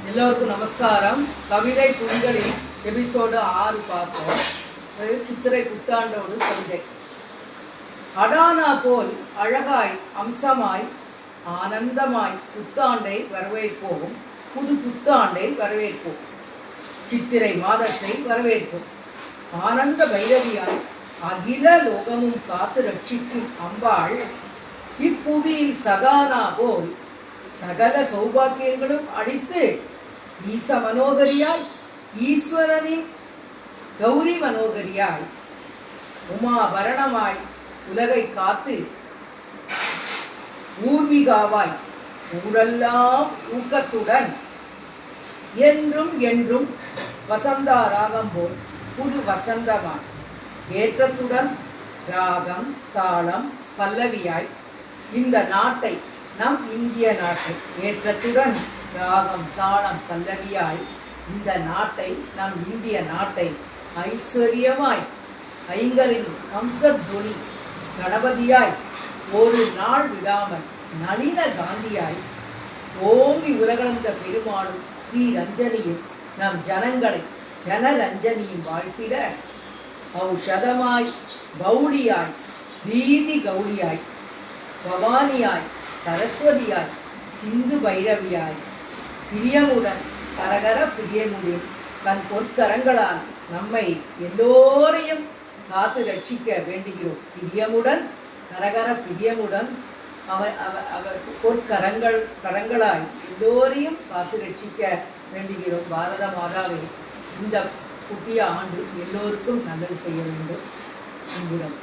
எல்லோருக்கும் நமஸ்காரம். கவிதை துணிகளில் எபிசோடு 6 பார்த்தோம். சித்திரை புத்தாண்டோடு கவிதை. அடானா போல் அழகாய் அம்சமாய் ஆனந்தமாய் புத்தாண்டை வரவேற்போம். புது புத்தாண்டை வரவேற்போம். சித்திரை மாதத்தை வரவேற்போம். ஆனந்த பைரவியாய் அகில லோகமும் காத்து ரட்சிக்கும் அம்பாள் இப்புவியில் சகானா போல் சகல சௌபாக்கியங்களும் அளித்து ஈச மனோகரியாய் ஈஸ்வரனின் கௌரி மனோகரியாய் உமாபரணமாய் உலகை காத்து ஊர்மிகாவாய் ஊரெல்லாம் ஊக்கத்துடன் என்றும் என்றும் வசந்தா ராகம் போல் புது வசந்தமாய் ஏற்றத்துடன் ராகம் தாளம் பல்லவியாய் இந்த நாட்டை நம் இந்திய நாட்டை ஏற்றத்துடன் ராகம் தாளம் பல்லவியாய் இந்த நாட்டை நம் இந்திய நாட்டை ஐஸ்வர்யமாய் ஐங்கரின் கம்சத்வனி கணபதியாய் ஒரு நாள் விடாமல் நளின காந்தியாய் ஓங்கி உலகளந்த பெருமாளும் ஸ்ரீ ரஞ்சனியும் நம் ஜனங்களை ஜனரஞ்சனியும் வாழ்த்திட ஔஷதமாய் கௌளியாய் வீதி கௌளியாய் பவானியாய் சரஸ்வதியாய் சிந்து பைரவியாய் பிரியமுடன் கரகர பிரியமுடன் தன் பொற்கரங்களால் நம்மை எல்லோரையும் காத்து ரட்சிக்க வேண்டுகிறோம். பிரியமுடன் கரகர பிரியமுடன் அவர் பொற்கரங்களாய் எல்லோரையும் காத்து ரட்சிக்க வேண்டுகிறோம். பாரத மாதாவே இந்த புதிய ஆண்டு எல்லோருக்கும் நல்லது செய்ய வேண்டும் என்கிறோம்.